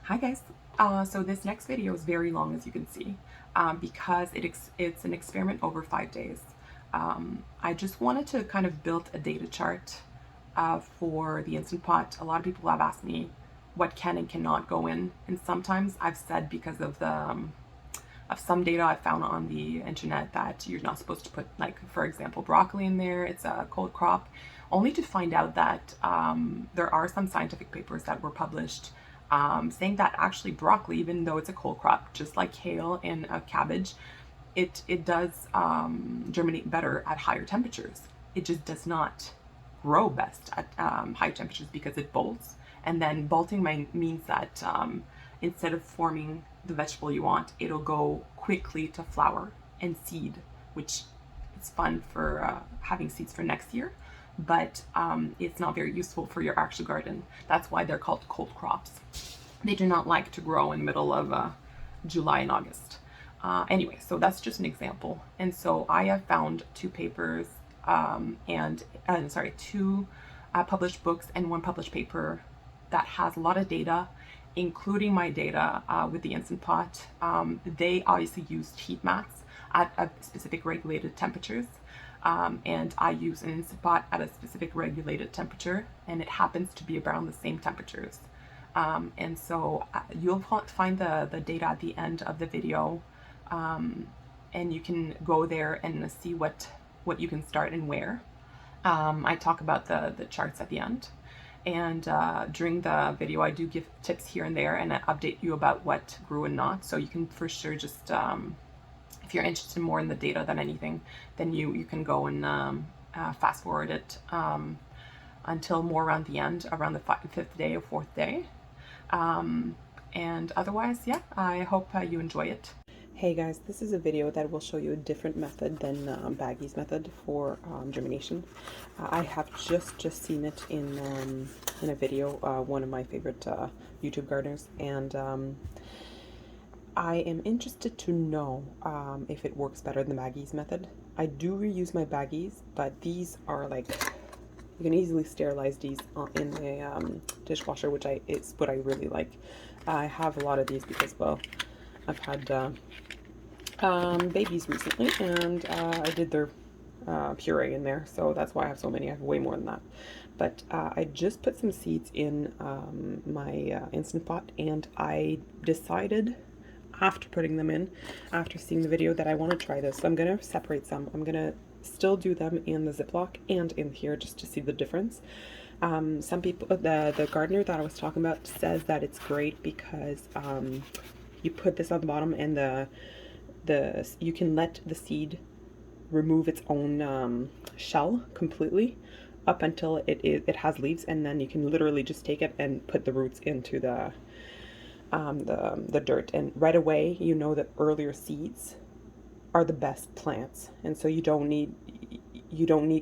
Hi guys. So this next video is very long, as you can see, because it's an experiment over 5 days. I just wanted to kind of build a data chart for the Instant Pot. A lot of people have asked me what can and cannot go in, and sometimes I've said because of the of some data I found on the internet that you're not supposed to put, like, for example, broccoli in there. It's a cold crop, only to find out that there are some scientific papers that were published saying that actually broccoli, even though it's a cold crop, just like kale and cabbage, it does germinate better at higher temperatures. It just does not grow best at high temperatures because it bolts. And then bolting means that instead of forming the vegetable you want, it'll go quickly to flower and seed, which is fun for having seeds for next year, but it's not very useful for your actual garden. That's why they're called cold crops. They do not like to grow in the middle of July and August. Anyway, so that's just an example. And so I have found two papers two published books and one published paper that has a lot of data, including my data with the Instant Pot. They obviously used heat mats at specific regulated temperatures. And I use an Instant Pot at a specific regulated temperature, and it happens to be around the same temperatures. And so you'll find the data at the end of the video, and you can go there and see what you can start and where. I talk about the charts at the end. And during the video, I do give tips here and there, and I update you about what grew and not. So you can for sure just, if you're interested more in the data than anything, then you can go and fast forward it until more around the end, around the fifth day or fourth day. And otherwise, yeah, I hope you enjoy it. Hey guys, this is a video that will show you a different method than Baggy's method for germination. I have just seen it in a video, one of my favorite YouTube gardeners, and I am interested to know if it works better than Baggy's method. I do reuse my baggies, but these are like, you can easily sterilize these in the dishwasher, which is what I really like. I have a lot of these because, well, I've had babies recently, and I did their puree in there, so that's why I have so many. I have way more than that. But I just put some seeds in my Instant Pot, and I decided after putting them in, after seeing the video, that I want to try this. So I'm going to separate some. I'm going to still do them in the Ziploc and in here just to see the difference. Some people, the gardener that I was talking about, says that it's great because you put this on the bottom, and you can let the seed remove its own shell completely up until it has leaves, and then you can literally just take it and put the roots into the dirt, and right away you know that earlier seeds are the best plants, and so you don't need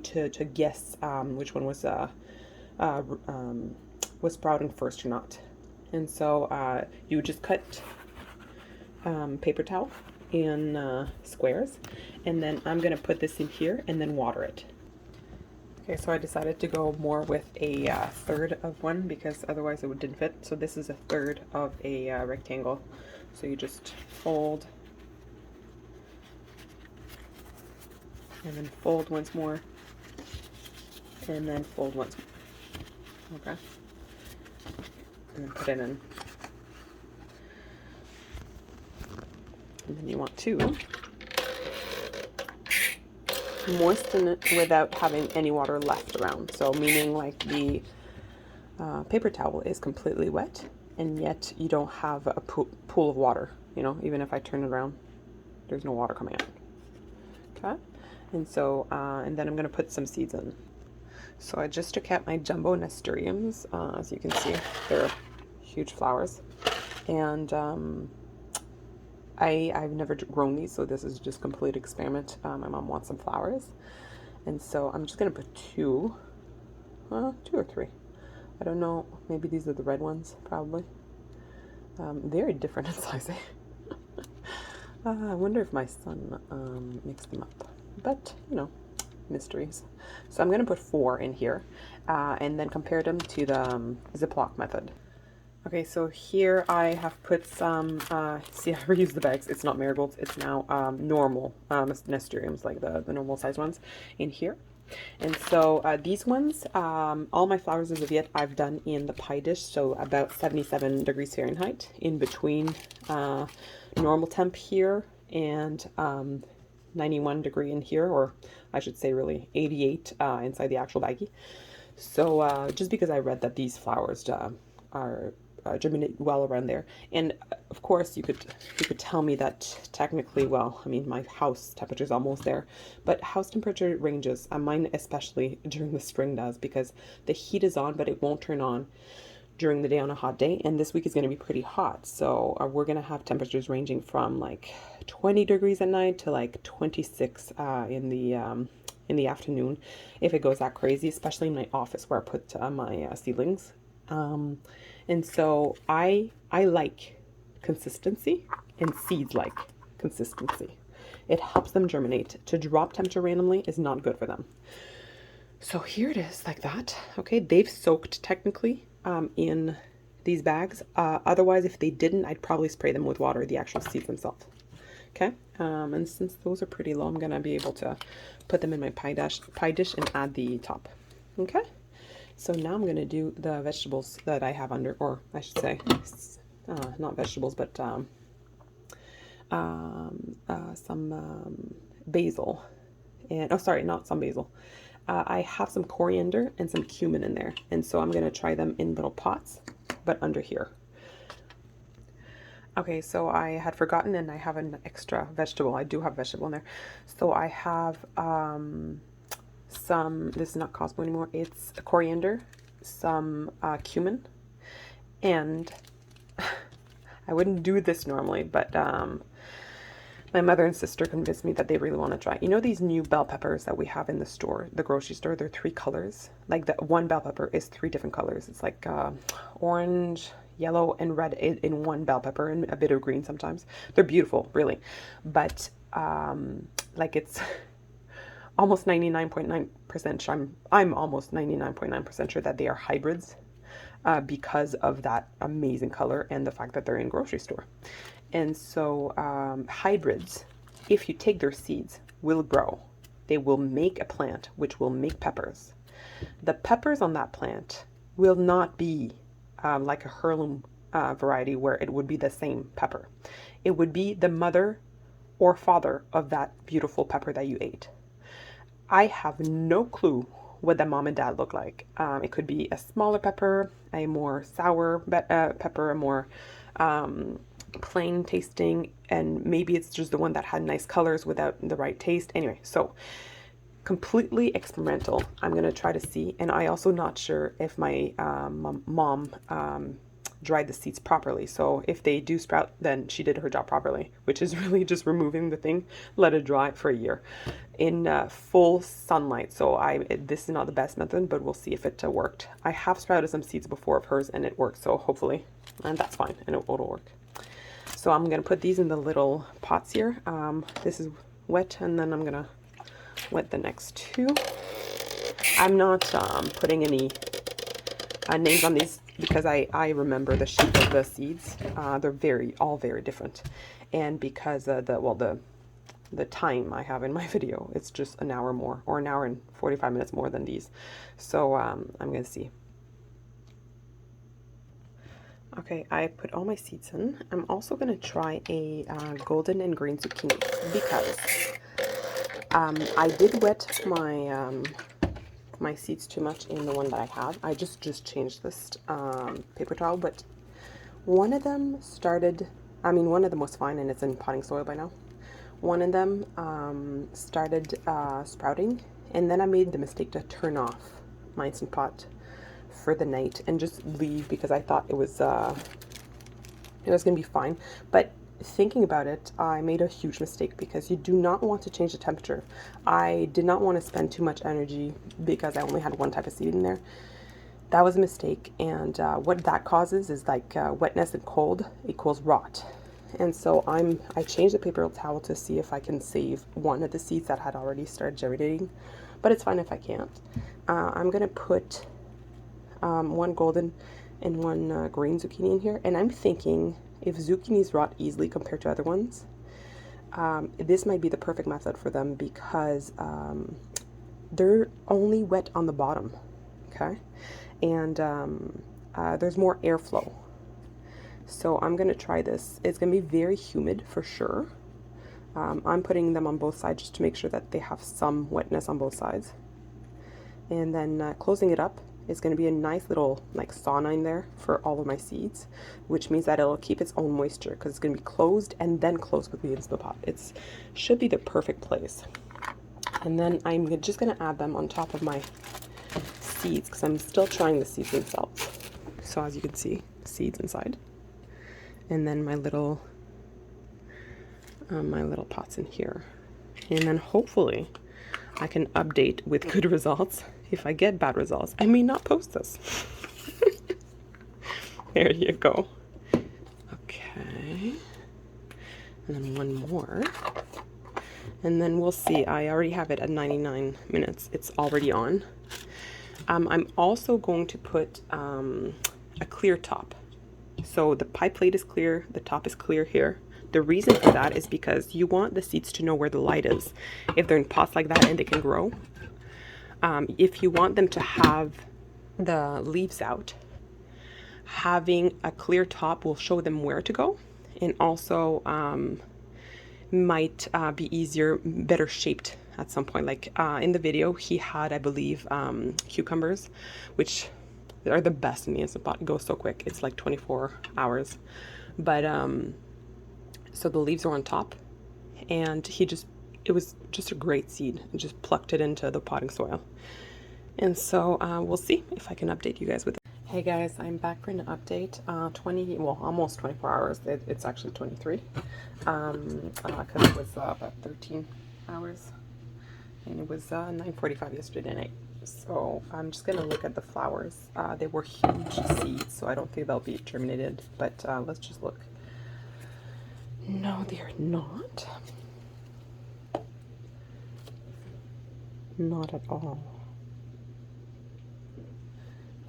to guess which one was sprouting first or not. And so you would just cut paper towel in squares, and then I'm gonna put this in here and then water it. Okay, so I decided to go more with a third of one because otherwise it didn't fit. So this is a third of a rectangle. So you just fold and then fold once more, and then fold once more. Okay, and then put it in. And then you want to moisten it without having any water left around. So meaning like the paper towel is completely wet, and yet you don't have a pool of water. You know, even if I turn it around, there's no water coming out. Okay, and so and then I'm going to put some seeds in. So I just took out my jumbo Nosterians. As you can see, they're huge flowers, and I've never grown these, so this is just complete experiment. My mom wants some flowers, and so I'm just gonna put two or three. I don't know. Maybe these are the red ones, probably. Very different in size. I wonder if my son mixed them up, but you know, mysteries. So I'm gonna put 4 in here, and then compare them to the Ziploc method. Okay, so here I have put some, see, I reused the bags. It's not marigolds, it's now normal Nosteriums, like the normal size ones in here. And so these ones, all my flowers as of yet, I've done in the pie dish, so about 77 degrees Fahrenheit, in between normal temp here and 91 degree in here, or I should say really 88 inside the actual baggie. So just because I read that these flowers are germinate well around there, and of course you could tell me that technically, well, I mean my house temperature is almost there, but house temperature ranges. Mine especially during the spring does, because the heat is on, but it won't turn on during the day on a hot day. And this week is going to be pretty hot, so we're going to have temperatures ranging from like 20 degrees at night to like 26 in the afternoon, if it goes that crazy, especially in my office where I put my seedlings. And so I like consistency, and seeds like consistency. It helps them germinate. To drop temperature randomly is not good for them. So here it is, like that. Okay, they've soaked technically in these bags. Otherwise, if they didn't, I'd probably spray them with water, the actual seeds themselves. Okay, and since those are pretty low, I'm gonna be able to put them in my pie dish and add the top. Okay, so now I'm gonna do the vegetables that I have under, or I should say, not vegetables, but some basil, and oh, sorry, not some basil. I have some coriander and some cumin in there, and so I'm gonna try them in little pots, but under here. Okay, so I had forgotten, and I have an extra vegetable. I do have vegetable in there. So I have some, this is not Cosmo anymore, it's coriander, some cumin, and I wouldn't do this normally, but my mother and sister convinced me that they really want to try. You know these new bell peppers that we have in the store, the grocery store? They're 3 colors. Like the one bell pepper is 3 different colors. It's like orange, yellow, and red in one bell pepper, and a bit of green sometimes. They're beautiful, really. But like it's almost 99.9% sure, I'm almost 99.9% sure that they are hybrids because of that amazing color and the fact that they're in grocery store. And so hybrids, if you take their seeds, will grow. They will make a plant which will make peppers. The peppers on that plant will not be like a heirloom variety where it would be the same pepper. It would be the mother or father of that beautiful pepper that you ate. I have no clue what the mom and dad look like. It could be a smaller pepper, a more sour pepper, a more plain tasting, and maybe it's just the one that had nice colors without the right taste. Anyway, so completely experimental. I'm going to try to see. And I also not sure if my mom dried the seeds properly. So if they do sprout, then she did her job properly, which is really just removing the thing, let it dry for a year in full sunlight. So this is not the best method, but we'll see if it worked. I have sprouted some seeds before of hers and it worked. So hopefully, and that's fine, and it'll work. So I'm going to put these in the little pots here. This is wet, and then I'm going to wet the next 2. I'm not putting any names on these because I remember the shape of the seeds. They're all very different. And because the time I have in my video, it's just an hour more, or an hour and 45 minutes more than these. So I'm going to see. Okay, I put all my seeds in. I'm also going to try a golden and green zucchini because I did wet my seeds too much in the one that I have. I just changed this paper towel, but one of them one of them was fine, and it's in potting soil by now. One of them started sprouting, and then I made the mistake to turn off my Instant Pot for the night and just leave because I thought it was going to be fine. But thinking about it, I made a huge mistake because you do not want to change the temperature. I did not want to spend too much energy because I only had one type of seed in there. That was a mistake, and what that causes is like wetness and cold equals rot. And so I changed the paper towel to see if I can save one of the seeds that had already started germinating, but it's fine if I can't. I'm gonna put one golden and one green zucchini in here. And I'm thinking if zucchinis rot easily compared to other ones, this might be the perfect method for them because they're only wet on the bottom, okay? And there's more airflow. So I'm gonna try this. It's gonna be very humid for sure. I'm putting them on both sides just to make sure that they have some wetness on both sides. And then closing it up is going to be a nice little like sauna in there for all of my seeds, which means that it'll keep its own moisture because it's going to be closed and then closed with the Instant Pot. It should be the perfect place. And then I'm just going to add them on top of my seeds because I'm still trying the seeds themselves. So as you can see, seeds inside. And then my little pots in here. And then hopefully I can update with good results. If I get bad results, I may not post this. There you go. Okay. And then one more. And then we'll see. I already have it at 99 minutes. It's already on. I'm also going to put a clear top. So the pie plate is clear. The top is clear here. The reason for that is because you want the seeds to know where the light is. If they're in pots like that and they can grow. If you want them to have the leaves out, having a clear top will show them where to go, and also might be easier, better shaped at some point. Like in the video, he had, I believe, cucumbers, which are the best in the Instant Pot. It goes so quick. It's like 24 hours. But so the leaves are on top, and it was just a great seed and just plucked it into the potting soil. And so we'll see if I can update you guys with it. Hey guys, I'm back for an update. Almost 24 hours. It's actually 23 because it was about 13 hours, and it was 9:45 yesterday night. So I'm just gonna look at the flowers. They were huge seeds, so I don't think they'll be germinated, but let's just look. No, they are not. Not at all.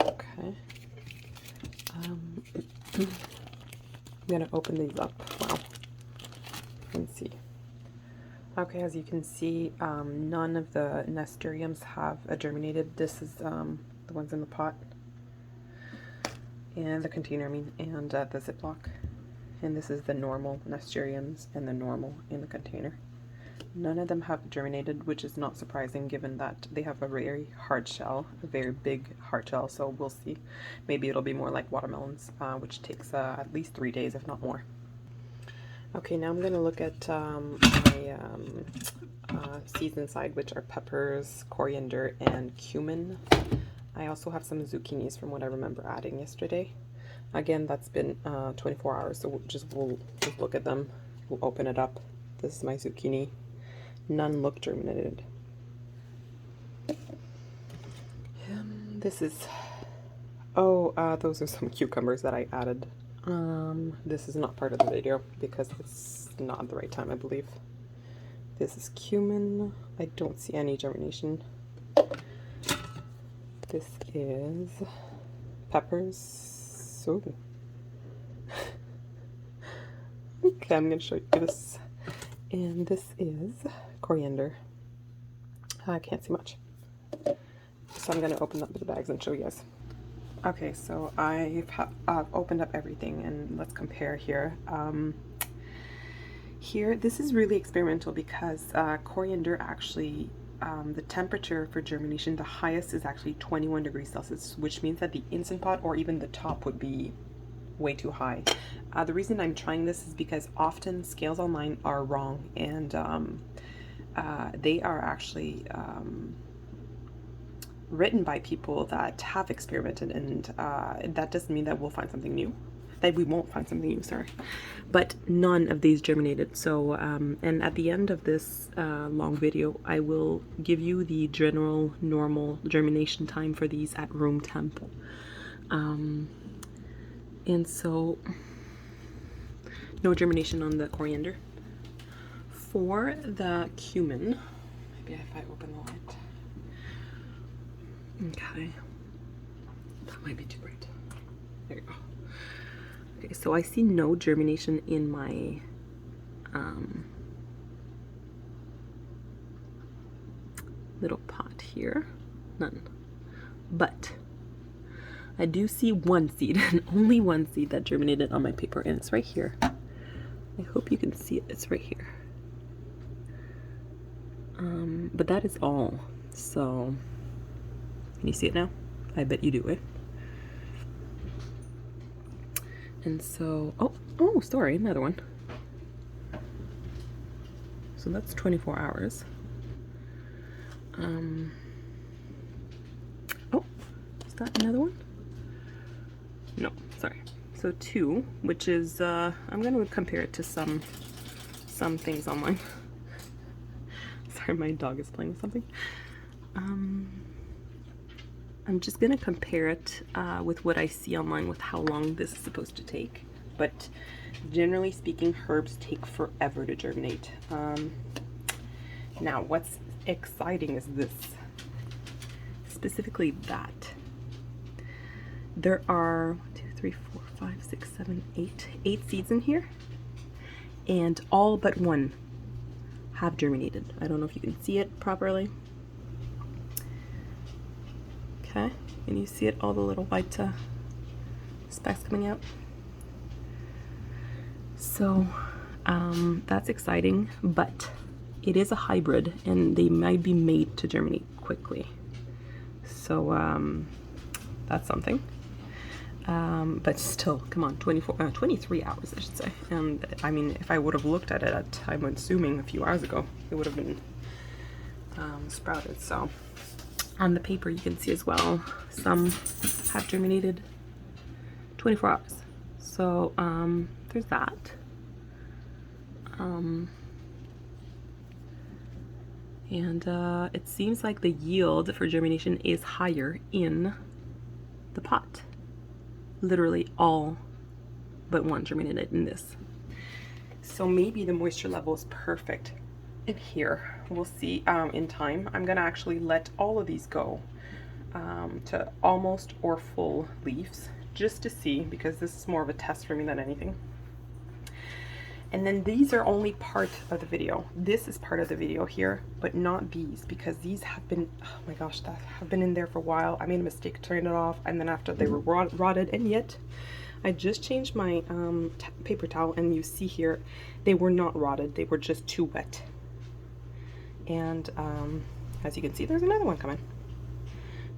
Okay. I'm gonna open these up. Wow. Let's see. Okay, as you can see, none of the Nosterians have germinated. This is the ones in the pot, and the container, and the Ziploc. And this is the normal Nosterians and the normal in the container. None of them have germinated, which is not surprising given that they have a very hard shell, a very big hard shell. So we'll see. Maybe it'll be more like watermelons, which takes at least 3 days, if not more. Okay, now I'm going to look at my seeds inside, which are peppers, coriander, and cumin. I also have some zucchinis from what I remember adding yesterday. Again, that's been 24 hours, so we'll just look at them. We'll open it up. This is my zucchini. None look germinated. This is, those are some cucumbers that I added. This is not part of the video because it's not the right time, I believe. This is cumin. I don't see any germination. This is peppers. So, okay, I'm going to show you this. And this is coriander. I can't see much. So I'm going to open up the bags and show you guys. Okay, so I've opened up everything, and let's compare here. Here, this is really experimental because coriander actually, the temperature for germination, the highest is actually 21 degrees Celsius, which means that the Instant Pot or even the top would be way too high. The reason I'm trying this is because often scales online are wrong, and they are actually written by people that have experimented, and that doesn't mean that we'll find something new. That we won't find something new, sorry. But none of these germinated. So, and at the end of this long video, I will give you the general normal germination time for these at room temp. And so, no germination on the coriander. For the cumin, maybe if I open the light. Okay, that might be too bright. There you go. Okay, so I see no germination in my little pot here. None. But I do see one seed, and only one seed that germinated on my paper, and it's right here. I hope you can see it. It's right here. But that is all. So, can you see it now? I bet you do, eh? And so, oh, sorry, another one. So that's 24 hours. Oh, is that another one? No, sorry. So 2, which is, I'm going to compare it to some things online. Sorry, my dog is playing with something. I'm just going to compare it with what I see online with how long this is supposed to take. But generally speaking, herbs take forever to germinate. Now, what's exciting is this. Specifically that. There are 1, 2, 3, 4, 5, 6, 7, 8 seeds in here. And all but one have germinated. I don't know if you can see it properly. Okay, can you see it? All the little white specks coming out. So that's exciting, but it is a hybrid and they might be made to germinate quickly. So that's something. But still, come on, 23 hours, I should say. And I mean, if I would have looked at it I'm assuming a few hours ago, it would have been sprouted. So on the paper, you can see as well, some have germinated 24 hours. So there's that. And it seems like the yield for germination is higher in the pot. Literally all but one germinated in this. So maybe the moisture level is perfect in here. We'll see in time. I'm gonna actually let all of these go to almost or full leaves just to see, because this is more of a test for me than anything. And then these are only part of the video. This is part of the video here, but not these, because these have been, oh my gosh, that have been in there for a while. I made a mistake turning it off, and then after they were rotted, and yet I just changed my paper towel, and you see here, they were not rotted, they were just too wet. And as you can see, there's another one coming.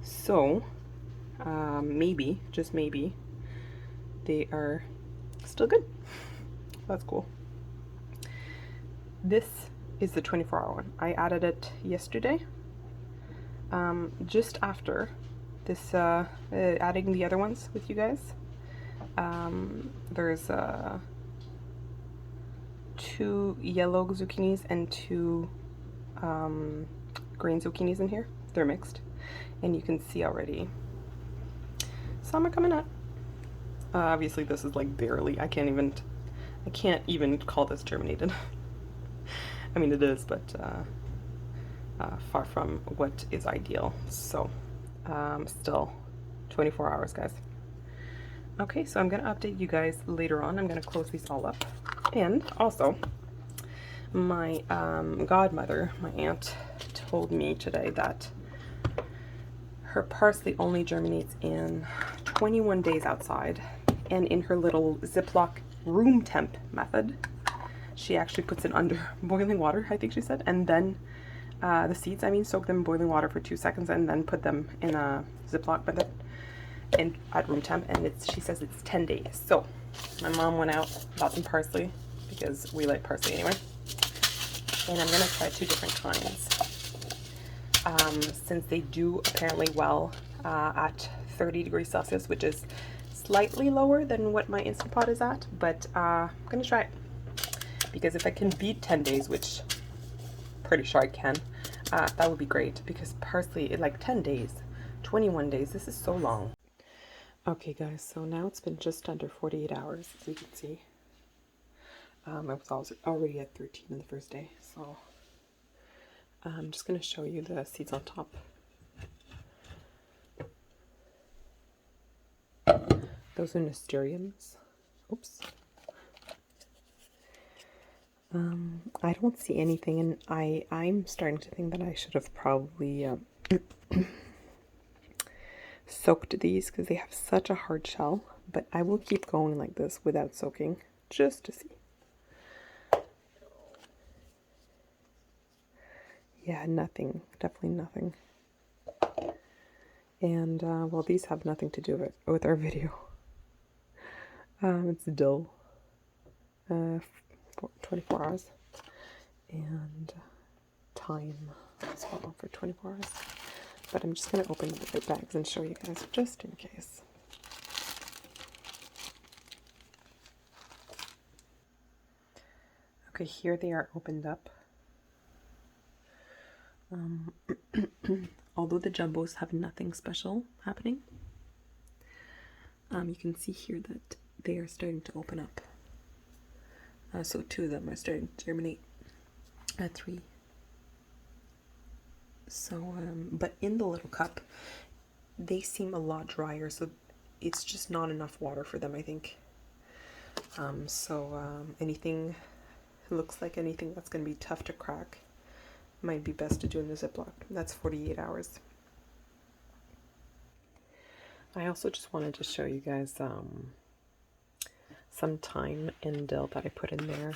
So maybe, just maybe, they are still good. That's cool. This is the 24-hour one. I added it yesterday, just after this, adding the other ones with you guys. There's 2 yellow zucchinis and 2 green zucchinis in here. They're mixed, and you can see already some are coming up. Obviously this is like barely, I can't even call this germinated. I mean, it is, but far from what is ideal. So still 24 hours, guys. Okay, so I'm gonna update you guys later on. I'm gonna close these all up. And also, my godmother, my aunt, told me today that her parsley only germinates in 21 days outside, and in her little Ziploc room temp method, she actually puts it under boiling water, I think she said, and then the seeds, soak them in boiling water for 2 seconds and then put them in a Ziploc method at room temp, and she says it's 10 days. So my mom went out, bought some parsley, because we like parsley anyway, and I'm gonna try 2 different kinds, since they do apparently well at 30 degrees Celsius, which is slightly lower than what my Instant Pot is at, but I'm gonna try it, because if I can beat 10 days, which pretty sure I can, that would be great, because parsley, like 10 days, 21 days, this is so long. Okay guys, so now it's been just under 48 hours, as you can see. I was already at 13 in the first day, so I'm just going to show you the seeds on top. Those are Nosterians. Oops. I don't see anything, and I'm starting to think that I should have probably soaked these because they have such a hard shell, but I will keep going like this without soaking just to see. Yeah, nothing, definitely nothing. And well, these have nothing to do with our video. It's Dill, 24 hours, and thyme as well for 24 hours. But I'm just going to open the bags and show you guys just in case. Okay, here they are opened up. Although the jumbos have nothing special happening, you can see here that they are starting to open up. So 2 of them are starting to germinate. 3. So, but in the little cup, they seem a lot drier, so it's just not enough water for them, I think. Anything, looks like anything that's going to be tough to crack might be best to do in the Ziploc. That's 48 hours. I also just wanted to show you guys some thyme and dill that I put in there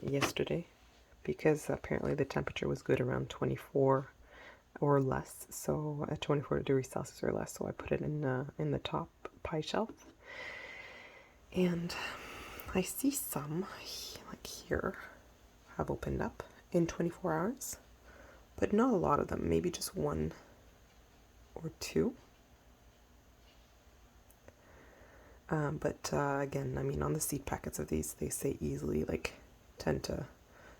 yesterday, because apparently the temperature was good around 24 or less, so at 24 degrees Celsius or less, so I put it in the top pie shelf. And I see some, like here, have opened up in 24 hours, but not a lot of them, maybe just 1 or 2. Again, I mean, on the seed packets of these, they say easily like 10 to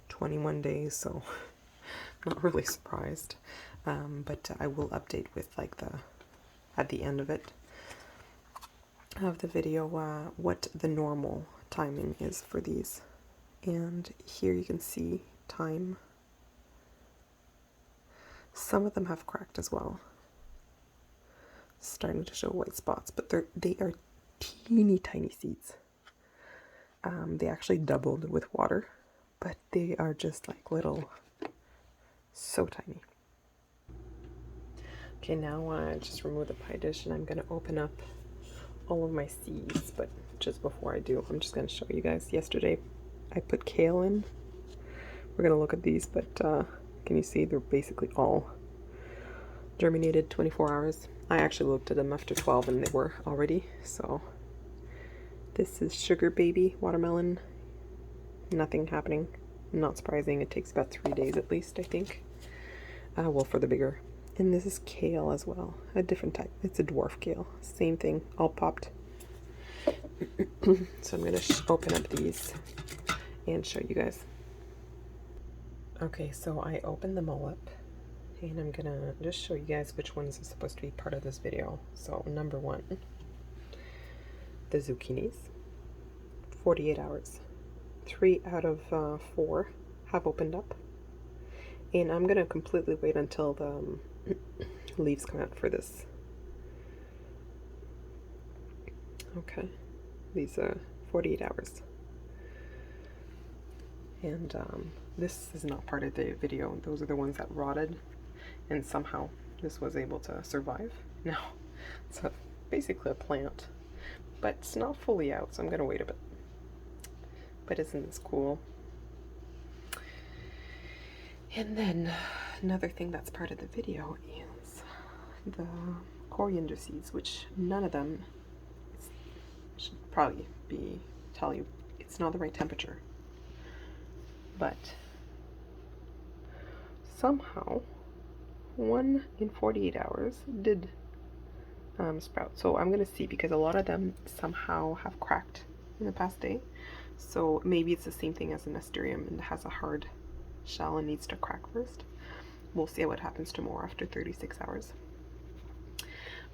21 days, so not really surprised. I will update with like at the end of the video what the normal timing is for these. And here you can see thyme. Some of them have cracked as well, starting to show white spots, but they are teeny tiny seeds. They actually doubled with water, but they are just like little, so tiny. Okay, now I just remove the pie dish and I'm going to open up all of my seeds, but just before I do, I'm just going to show you guys. Yesterday I put kale in. We're going to look at these, but can you see they're basically all germinated 24 hours. I actually looked at them after 12 and they were already. So this is sugar baby watermelon. Nothing happening. Not surprising. It takes about 3 days at least, I think. Well, for the bigger. And this is kale as well. A different type. It's a dwarf kale. Same thing. All popped. So I'm going to open up these and show you guys. Okay, so I opened them all up. And I'm going to just show you guys which ones are supposed to be part of this video. So number 1. The zucchinis. 48 hours. 3 out of 4 have opened up. And I'm going to completely wait until the leaves come out for this. Okay, these are 48 hours. And this is not part of the video. Those are the ones that rotted, and somehow this was able to survive. Now, it's basically a plant, but it's not fully out, so I'm going to wait a bit. But isn't this cool? And then another thing that's part of the video is the coriander seeds, which none of them should probably tell you it's not the right temperature. But somehow 1 in 48 hours did sprout. So I'm going to see, because a lot of them somehow have cracked in the past day. So maybe it's the same thing as a Nosterium and has a hard shell and needs to crack first. We'll see what happens tomorrow after 36 hours.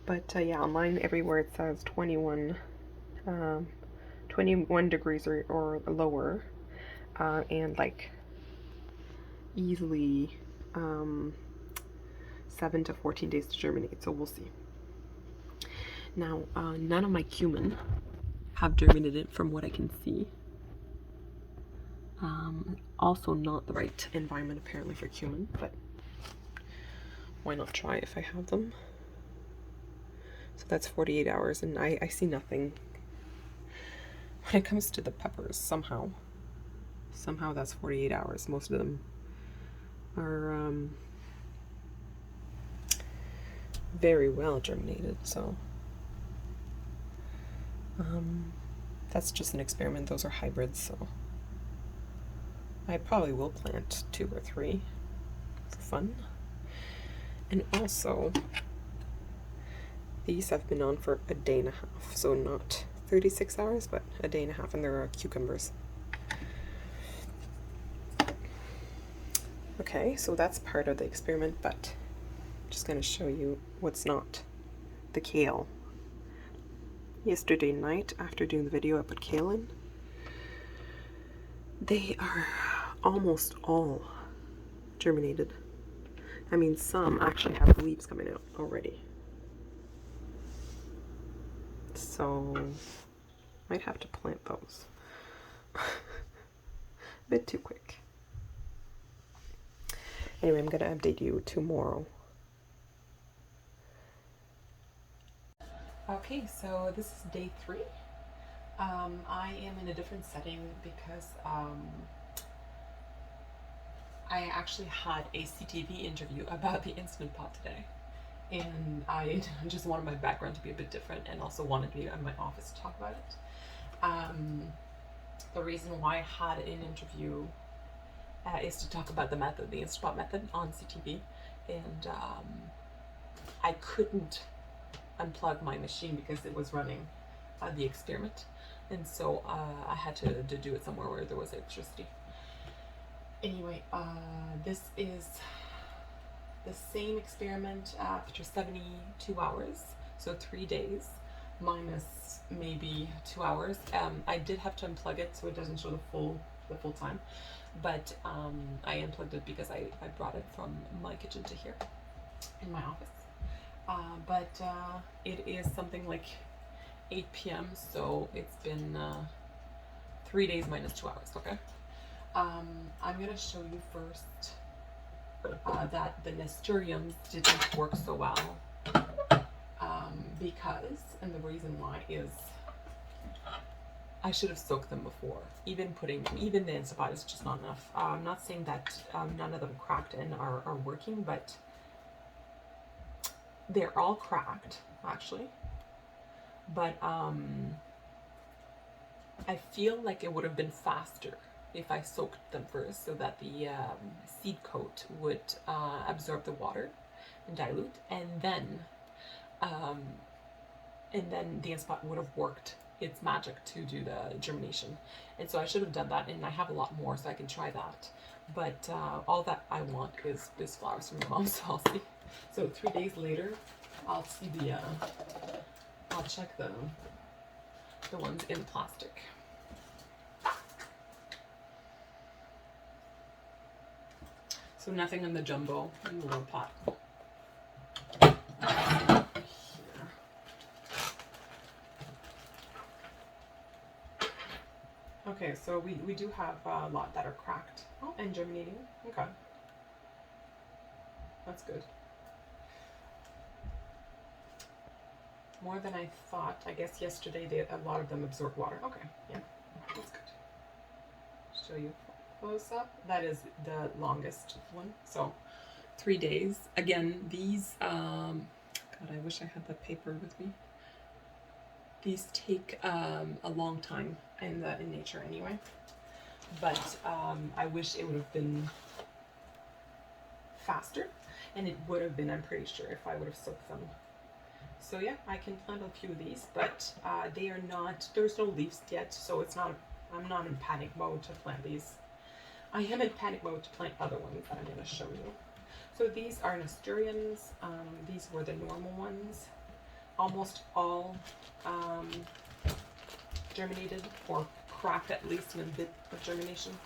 But yeah, online everywhere it says 21 degrees or lower, and like easily 7 to 14 days to germinate. So we'll see. Now, none of my cumin have germinated from what I can see. Also not the right environment apparently for cumin, but why not try if I have them? So that's 48 hours, and I see nothing. When it comes to the peppers, somehow that's 48 hours. Most of them are very well germinated, so that's just an experiment. Those are hybrids, so I probably will plant 2 or 3 for fun. And also, these have been on for a day and a half, so not 36 hours, but a day and a half, and there are cucumbers. Okay, so that's part of the experiment, but I'm just going to show you what's not. The kale. Yesterday night, after doing the video, I put kale in. They are almost all germinated. I mean, some actually have leaves coming out already. So, might have to plant those. A bit too quick. Anyway, I'm going to update you tomorrow. Okay, so this is day 3. I am in a different setting because I actually had a CTV interview about the Instant Pot today. And I just wanted my background to be a bit different, and also wanted to be in my office to talk about it. The reason why I had an interview is to talk about the method, the Instant Pot method on CTV. And I couldn't unplug my machine because it was running the experiment. And so I had to do it somewhere where there was electricity. Anyway, this is the same experiment after 72 hours, so 3 days minus maybe 2 hours. I did have to unplug it so it doesn't show the full time, but I unplugged it because I brought it from my kitchen to here in my office. But it is something like 8 p.m. so it's been 3 days minus 2 hours. Okay. I'm gonna show you first that the Nosterians didn't work so well because, and the reason why is I should have soaked them before. Even the Instant Pot is just not enough. I'm not saying that none of them cracked and are working, but they're all cracked actually. But I feel like it would have been faster if I soaked them first, so that the seed coat would absorb the water and dilute, and then the Instant Pot would have worked its magic to do the germination. And so I should have done that, and I have a lot more, so I can try that. But all that I want is flowers from my mom, so I'll see. So 3 days later, I'll see I'll check the ones in plastic. So nothing in the jumbo little pot. Here. Okay, so we do have a lot that are cracked. Oh, and germinating. Okay. That's good. More than I thought. I guess yesterday a lot of them absorbed water. Okay, yeah, that's good. Show you close up. That is the longest one. So 3 days. Again, these, God, I wish I had the paper with me. These take a long time in nature anyway. But I wish it would have been faster, and it would have been, I'm pretty sure, if I would have soaked them. So yeah, I can plant a few of these, but they are not, there's no leaves yet, so it's not, I'm not in panic mode to plant these. I am in panic mode to plant other ones that I'm going to show you. So these are Nosterians. These were the normal ones. Almost all germinated or cracked at least in a bit of germination.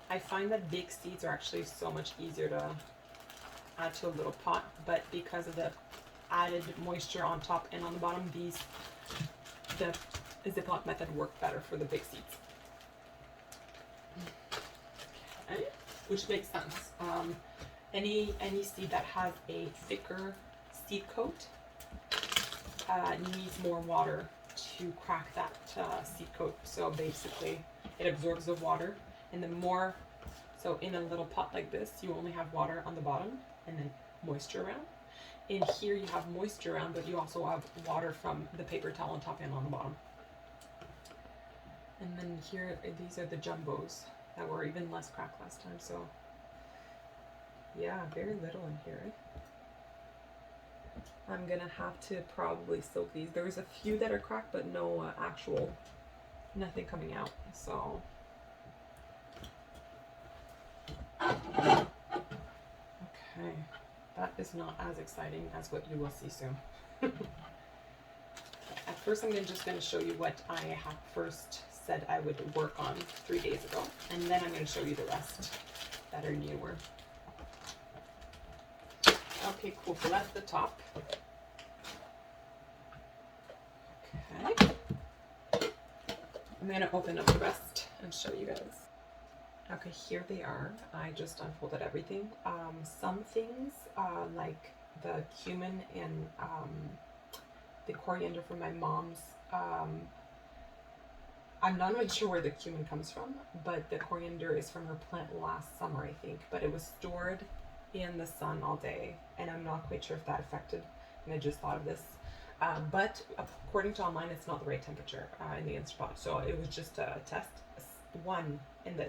I find that big seeds are actually so much easier to add to a little pot, but because of the added moisture on top and on the bottom, the Ziploc method worked better for the big seeds. Okay. Which makes sense. Any seed that has a thicker seed coat needs more water to crack that seed coat. So basically, it absorbs the water, and the more, so in a little pot like this, you only have water on the bottom and then moisture around. In here, you have moisture around, but you also have water from the paper towel on top and on the bottom. And then here, these are the jumbos that were even less cracked last time. So yeah, very little in here. I'm gonna have to probably soak these. There's a few that are cracked, but no nothing coming out. So okay, that is not as exciting as what you will see soon. At first, I'm just gonna show you what I have first said I would work on 3 days ago, and then I'm gonna show you the rest that are newer. Okay, cool. So that's the top. Okay. I'm going to open up the rest and show you guys. Okay, here they are. I just unfolded everything. Some things, like the cumin and the coriander from my mom's, I'm not really sure where the cumin comes from, but the coriander is from her plant last summer, I think. But it was stored in the sun all day, and I'm not quite sure if that affected, and I just thought of this. But according to online, it's not the right temperature in the Instant Pot, so it was just a test. One, and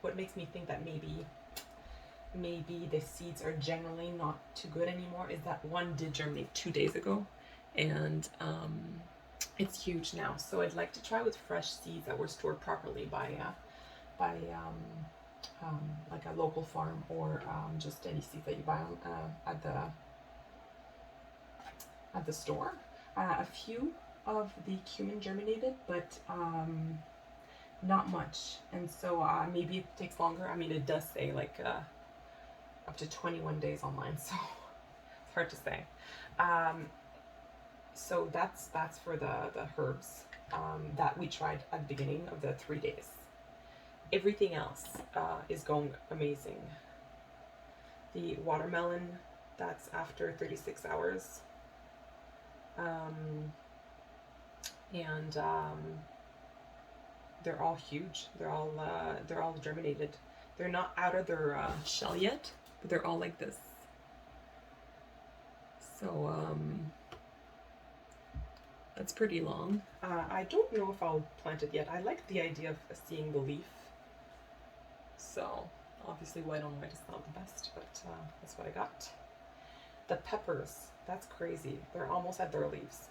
what makes me think that maybe the seeds are generally not too good anymore is that one did germinate 2 days ago, and it's huge now. So I'd like to try with fresh seeds that were stored properly by like a local farm, or just any seeds that you buy at the store. A few of the cumin germinated, but not much, and so maybe it takes longer. I mean, it does say like up to 21 days online, so it's hard to say. So that's for the herbs that we tried at the beginning of the 3 days. Everything else is going amazing. The watermelon, that's after 36 hours. And they're all huge. They're all germinated. They're not out of their shell yet, but they're all like this. So that's pretty long. I don't know if I'll plant it yet. I like the idea of seeing the leaf. So obviously white on white is not the best, but that's what I got. The peppers, that's crazy. They're almost at their leaves.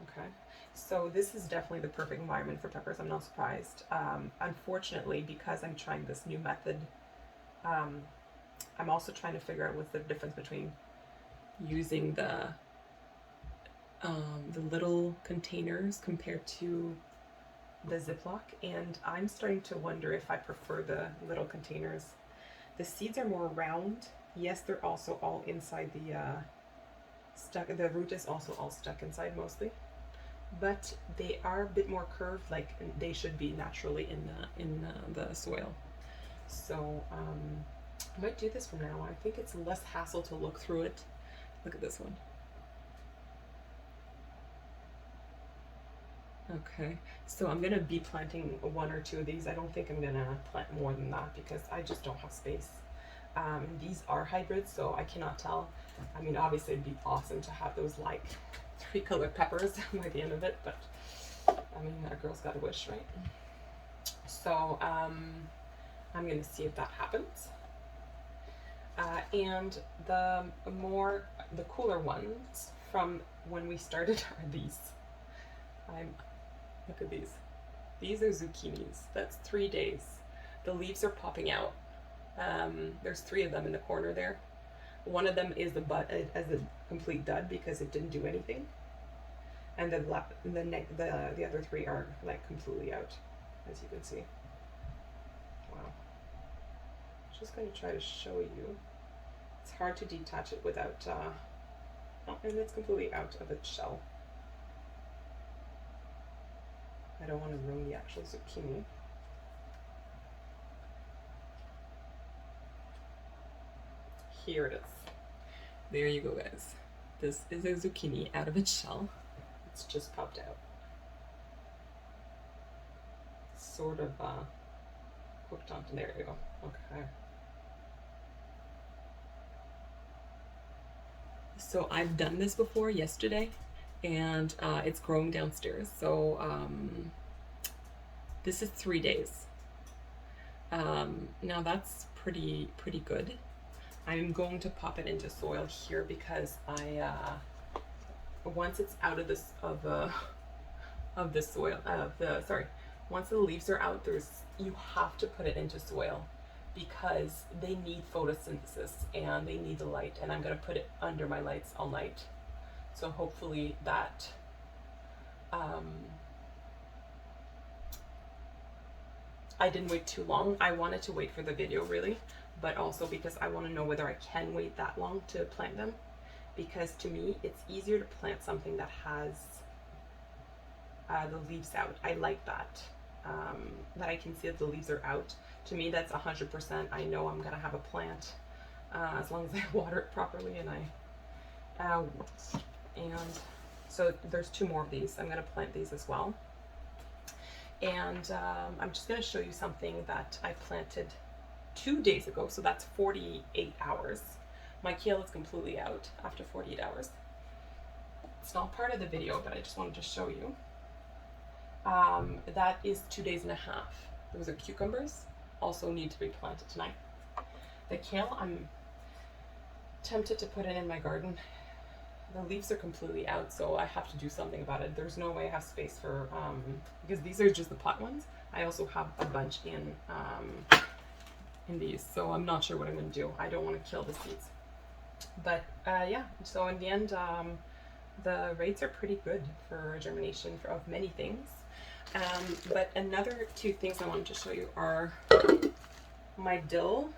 Okay, so this is definitely the perfect environment for peppers. I'm not surprised. Unfortunately, because I'm trying this new method, I'm also trying to figure out what's the difference between using the little containers compared to the Ziploc, and I'm starting to wonder if I prefer the little containers. The seeds are more round. Yes, they're also all inside the stuck. The root is also all stuck inside mostly, but they are a bit more curved, like they should be naturally in the soil. So I might do this from now on. I think it's less hassle to look through it. Look at this one. Okay, so I'm gonna be planting 1 or 2 of these. I don't think I'm gonna plant more than that because I just don't have space. These are hybrids, so I cannot tell. I mean, obviously it'd be awesome to have those like 3 colored peppers by the end of it, but I mean, a girl's got a wish, right? So I'm gonna see if that happens. And the cooler ones from when we started are these. Look at these. These are zucchinis. That's 3 days. The leaves are popping out. There's 3 of them in the corner there. One of them is the a complete dud because it didn't do anything, and the other 3 are like completely out, as you can see. Wow, just going to try to show you. It's hard to detach it without, oh, and it's completely out of its shell. I don't want to ruin the actual zucchini. Here it is. There you go, guys. This is a zucchini out of its shell. It's just popped out. Sort of hooked onto, there you go. Okay. So I've done this before yesterday, and it's growing downstairs. So this is 3 days. Now that's pretty good. I'm going to pop it into soil here because I once it's out of this once the leaves are out, you have to put it into soil because they need photosynthesis and they need the light, and I'm going to put it under my lights all night. So hopefully that I didn't wait too long. I wanted to wait for the video really, but also because I want to know whether I can wait that long to plant them, because to me it's easier to plant something that has the leaves out. I like that, that I can see that the leaves are out. To me that's 100%. I know I'm gonna have a plant as long as I water it properly, and and so there's 2 more of these. I'm gonna plant these as well. And I'm just going to show you something that I planted 2 days ago. So that's 48 hours. My kale is completely out after 48 hours. It's not part of the video, but I just wanted to show you. That is 2 days and a half. Those are cucumbers. Also need to be planted tonight. The kale, I'm tempted to put it in my garden. The leaves are completely out, so I have to do something about it. There's no way I have space for, because these are just the pot ones. I also have a bunch in these, so I'm not sure what I'm going to do. I don't want to kill the seeds. But yeah, so in the end, the rates are pretty good for germination of many things. But another 2 things I wanted to show you are my dill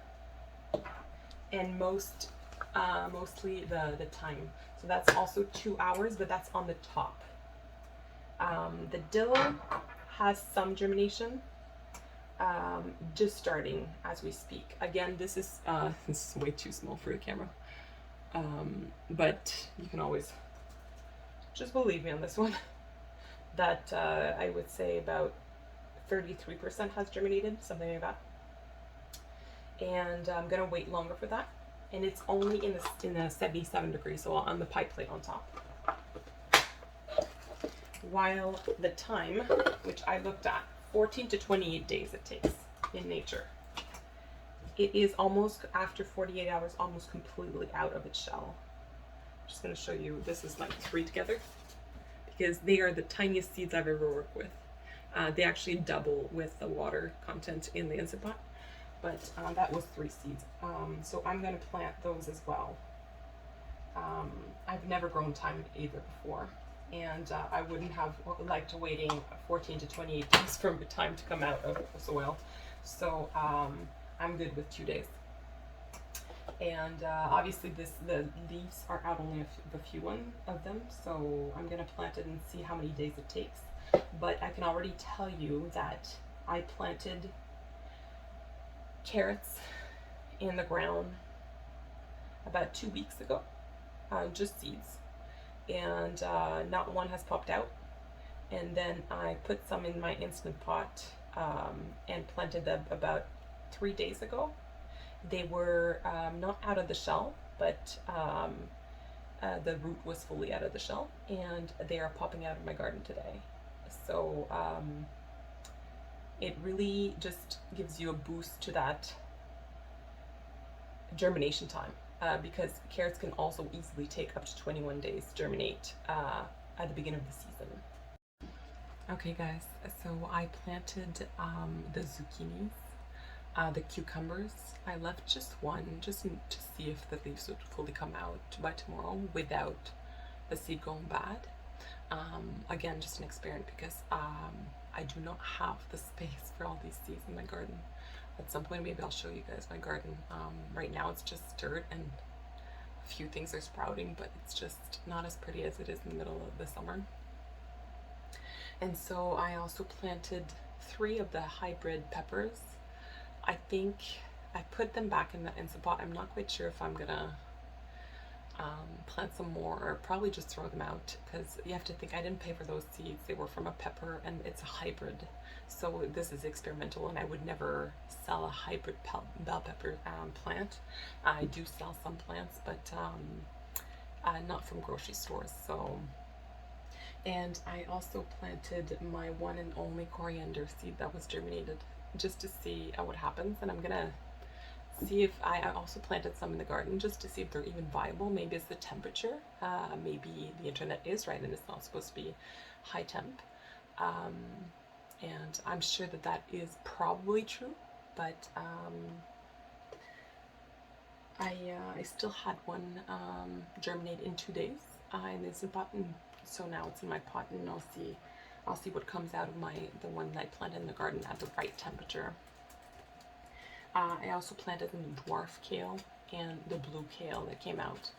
and mostly the thyme. So that's also 2 hours, but that's on the top. The dill has some germination, just starting as we speak. Again, this is way too small for the camera, but you can always just believe me on this one. That I would say about 33% has germinated, something like that. And I'm gonna wait longer for that. And it's only in a 77 degrees, so on the pie plate on top. While the thyme, which I looked at, 14 to 28 days it takes in nature. It is almost, after 48 hours, almost completely out of its shell. I'm just gonna show you, this is like 3 together, because they are the tiniest seeds I've ever worked with. They actually double with the water content in the Instant Pot. But that was 3 seeds. So I'm going to plant those as well. I've never grown thyme either before, and I wouldn't have liked to waiting 14 to 28 days for thyme to come out of the soil. So I'm good with 2 days. And obviously the leaves are out, only a few of them, so I'm going to plant it and see how many days it takes. But I can already tell you that I planted carrots in the ground about 2 weeks ago, just seeds, and not one has popped out. And then I put some in my Instant Pot and planted them about 3 days ago. They were not out of the shell, but the root was fully out of the shell, and they are popping out of my garden today. So it really just gives you a boost to that germination time, because carrots can also easily take up to 21 days to germinate at the beginning of the season. Okay guys, so I planted the zucchinis, the cucumbers. I left just one, just to see if the leaves would fully come out by tomorrow without the seed going bad. Again, just an experiment, because I do not have the space for all these seeds in my garden. At some point maybe I'll show you guys my garden. Right now it's just dirt and a few things are sprouting, but it's just not as pretty as it is in the middle of the summer. And so I also planted 3 of the hybrid peppers. I think I put them back in the Instant Pot. I'm not quite sure if I'm gonna plant some more or probably just throw them out, because you have to think I didn't pay for those seeds. They were from a pepper and it's a hybrid. So this is experimental, and I would never sell a hybrid bell pepper plant. I do sell some plants, but not from grocery stores. So, and I also planted my one and only coriander seed that was germinated, just to see what happens. And I'm gonna see if I also planted some in the garden just to see if they're even viable. Maybe it's the temperature. Maybe the internet is right and it's not supposed to be high temp. And I'm sure that that is probably true, but I still had one germinate in 2 days in this pot, and so now it's in my pot, and I'll see what comes out of the one that I planted in the garden at the right temperature. I also planted the dwarf kale and the blue kale that came out.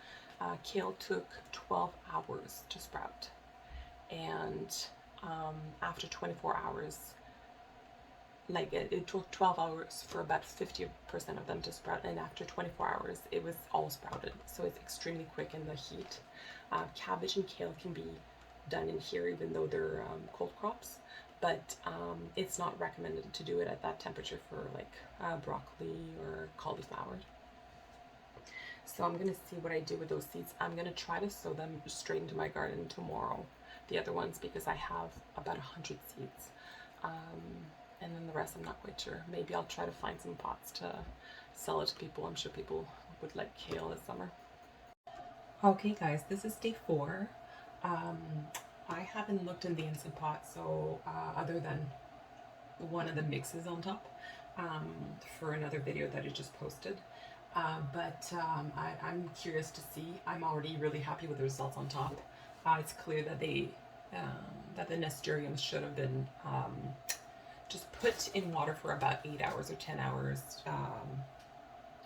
Kale took 12 hours to sprout, and after 24 hours, like it took 12 hours for about 50% of them to sprout, and after 24 hours it was all sprouted. So it's extremely quick in the heat. Cabbage and kale can be done in here even though they're cold crops, but it's not recommended to do it at that temperature for like broccoli or cauliflower. So I'm gonna see what I do with those seeds. I'm gonna try to sow them straight into my garden tomorrow, the other ones, because I have about 100 seeds. And then the rest I'm not quite sure. Maybe I'll try to find some pots to sell it to people. I'm sure people would like kale this summer. Okay guys, this is day 4. I haven't looked in the Instant Pot, so other than one of the mixes on top for another video that I just posted. But I'm curious to see. I'm already really happy with the results on top. It's clear that that the Nosterians should have been just put in water for about 8 hours or 10 hours,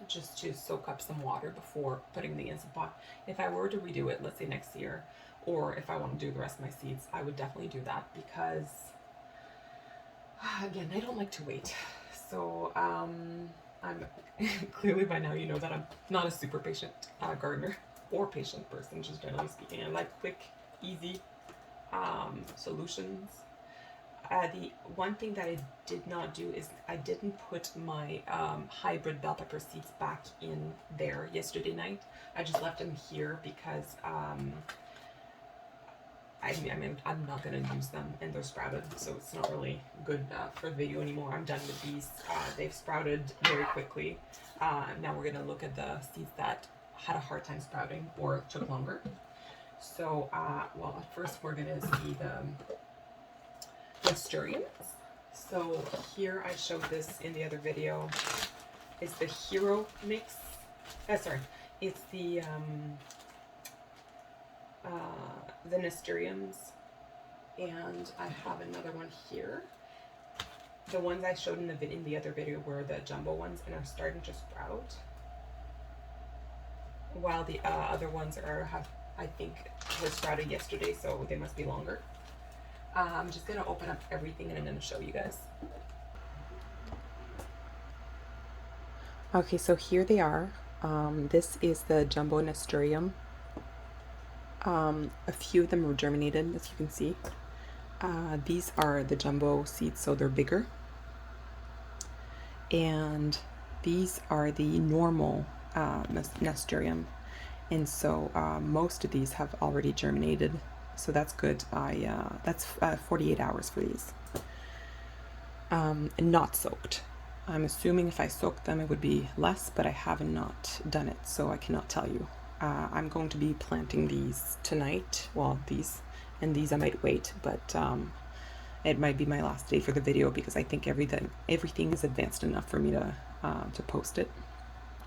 just to soak up some water before putting the Instant Pot. If I were to redo it, let's say next year, or if I want to do the rest of my seeds, I would definitely do that, because again, I don't like to wait. So I'm clearly by now you know that I'm not a super patient gardener or patient person, just generally speaking. I like quick, easy solutions. The one thing that I did not do is I didn't put my hybrid bell pepper seeds back in there yesterday night. I just left them here because I'm not going to use them, and they're sprouted, so it's not really good for the video anymore. I'm done with these. They've sprouted very quickly. Now we're going to look at the seeds that had a hard time sprouting or took longer. So, well, at first we're going to see the Nosterians. So here I showed this in the other video. It's the Hero mix. It's the Nosterians, and I have another one here. The ones I showed in the other video were the jumbo ones and are starting to sprout, while the other ones I think were sprouted yesterday, so they must be longer. I'm just gonna open up everything and I'm gonna show you guys. Okay, so here they are. This is the jumbo Nosterium. A few of them were germinated, as you can see. These are the jumbo seeds, so they're bigger. And these are the normal Nosterium. And so most of these have already germinated, so that's good. That's 48 hours for these. Not soaked. I'm assuming if I soaked them it would be less, but I have not done it, so I cannot tell you. I'm going to be planting these tonight. Well, these I might wait, but it might be my last day for the video, because I think everything is advanced enough for me to post it.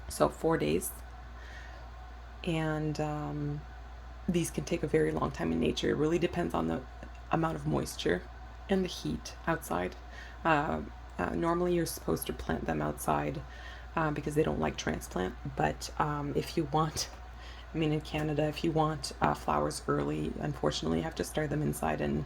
So 4 days, and these can take a very long time in nature. It really depends on the amount of moisture and the heat outside. Normally you're supposed to plant them outside because they don't like transplant. But if you want, I mean, in Canada, if you want flowers early, unfortunately, you have to start them inside and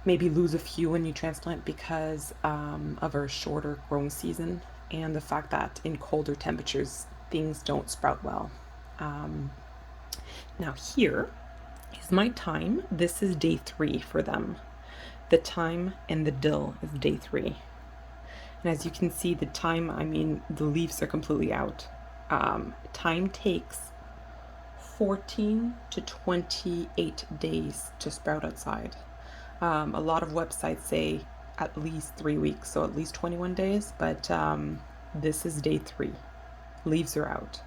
maybe lose a few when you transplant because of our shorter growing season and the fact that in colder temperatures things don't sprout well. Now here is my thyme. This is day 3 for them. The thyme and the dill is day 3. And as you can see, the thyme, I mean, the leaves are completely out. Thyme takes 14 to 28 days to sprout outside. A lot of websites say at least 3 weeks, so at least 21 days, but this is day 3. Leaves are out.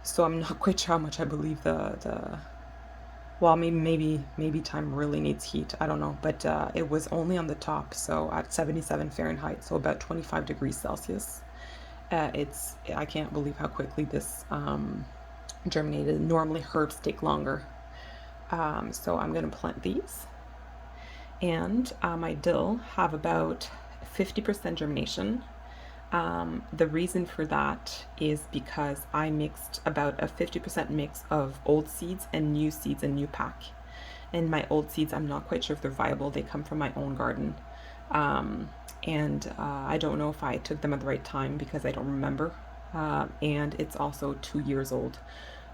So I'm not quite sure how much I believe well, maybe thyme really needs heat. I don't know, but it was only on the top, so at 77 Fahrenheit, so about 25 degrees Celsius. I can't believe how quickly this germinated. Normally herbs take longer. So I'm gonna plant these. And my dill have about 50% germination. The reason for that is because I mixed about a 50% mix of old seeds and new pack. And my old seeds, I'm not quite sure if they're viable. They come from my own garden. And I don't know if I took them at the right time because I don't remember. And it's also 2 years old.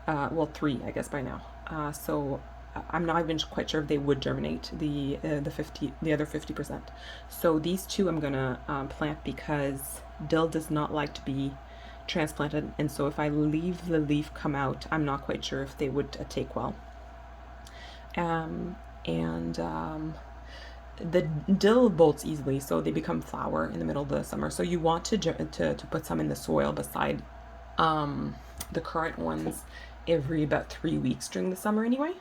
Well, 3, I guess, by now. So I'm not even quite sure if they would germinate the other 50%. So these 2 I'm gonna plant because dill does not like to be transplanted, and so if I leave the leaf come out, I'm not quite sure if they would take well. The dill bolts easily, so they become flower in the middle of the summer. So you want to put some in the soil beside the current ones every about 3 weeks during the summer anyway.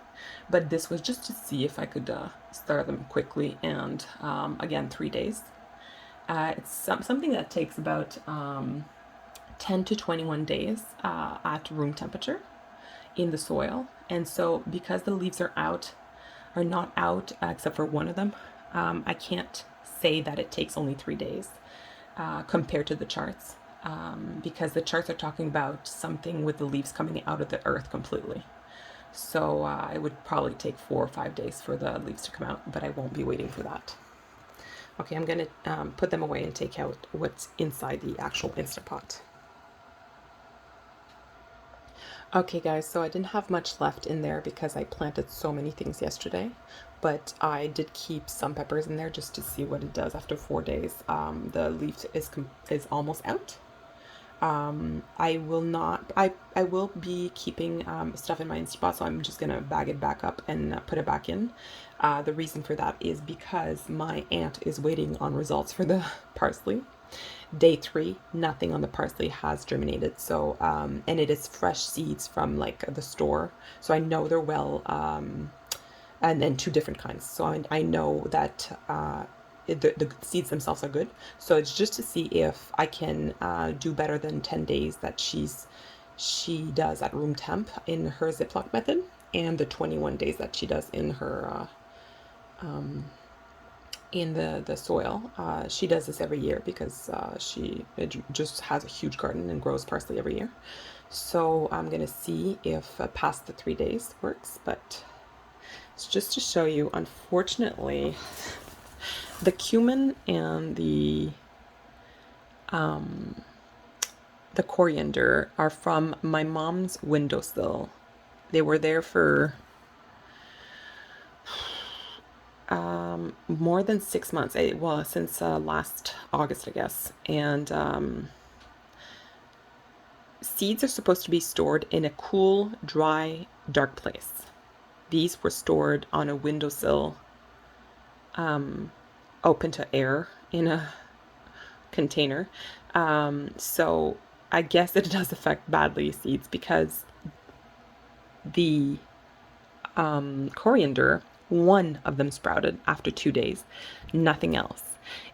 But this was just to see if I could start them quickly, and again, 3 days. It's something that takes about 10 to 21 days at room temperature in the soil. And so because the leaves are not out except for one of them, I can't say that it takes only 3 days compared to the charts, because the charts are talking about something with the leaves coming out of the earth completely. So it would probably take 4 or 5 days for the leaves to come out, but I won't be waiting for that. Okay, I'm going to put them away and take out what's inside the actual Instant Pot. Okay guys, so I didn't have much left in there because I planted so many things yesterday, but I did keep some peppers in there just to see what it does after 4 days. The leaf is almost out. I will be keeping stuff in my Instant Pot, so I'm just gonna bag it back up and put it back in. The reason for that is because my aunt is waiting on results for the parsley. Day 3, nothing on the parsley has germinated. So, and it is fresh seeds from like the store, so I know they're well, and then 2 different kinds. So I know that the seeds themselves are good. So it's just to see if I can do better than 10 days that she does at room temp in her Ziploc method, and the 21 days that she does in her in the soil. She does this every year because she just has a huge garden and grows parsley every year. So I'm gonna see if past the 3 days works, but it's just to show you, unfortunately, the cumin and the coriander are from my mom's windowsill. They were there for more than 6 months. Well, since last August, I guess. And seeds are supposed to be stored in a cool, dry, dark place. These were stored on a windowsill, open to air in a container. So I guess it does affect badly seeds because the coriander, one of them sprouted after 2 days, nothing else.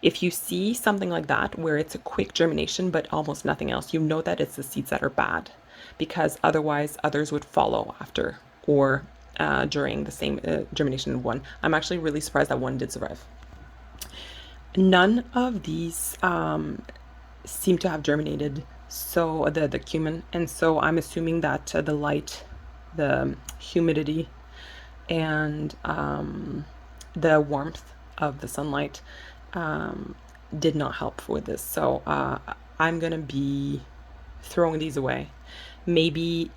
If you see something like that where it's a quick germination but almost nothing else, you know that it's the seeds that are bad, because otherwise others would follow after or during the same germination of one. I'm actually really surprised that one did survive. None of these seem to have germinated, so the cumin, and so I'm assuming that the light, the humidity, and the warmth of the sunlight did not help with this. So I'm gonna be throwing these away. Maybe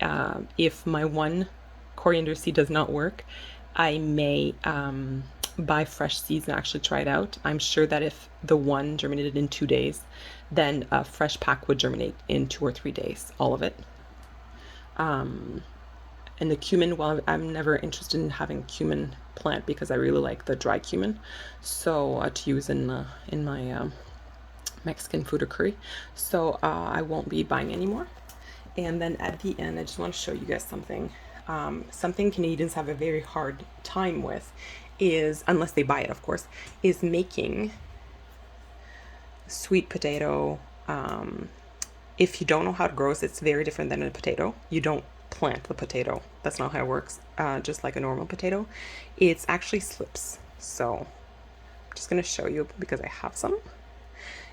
if my one coriander seed does not work, I may buy fresh seeds and actually try it out. I'm sure that if the one germinated in 2 days, then a fresh pack would germinate in 2 or 3 days, all of it. And the cumin, well, I'm never interested in having a cumin plant because I really like the dry cumin, so to use in my Mexican food or curry. So I won't be buying anymore. And then at the end, I just want to show you guys something. Something Canadians have a very hard time with is, unless they buy it, of course, is making sweet potato. If you don't know how it grows, it's very different than a potato. You don't plant the potato. That's not how it works. Just like a normal potato, it's actually slips. So I'm just going to show you because I have some.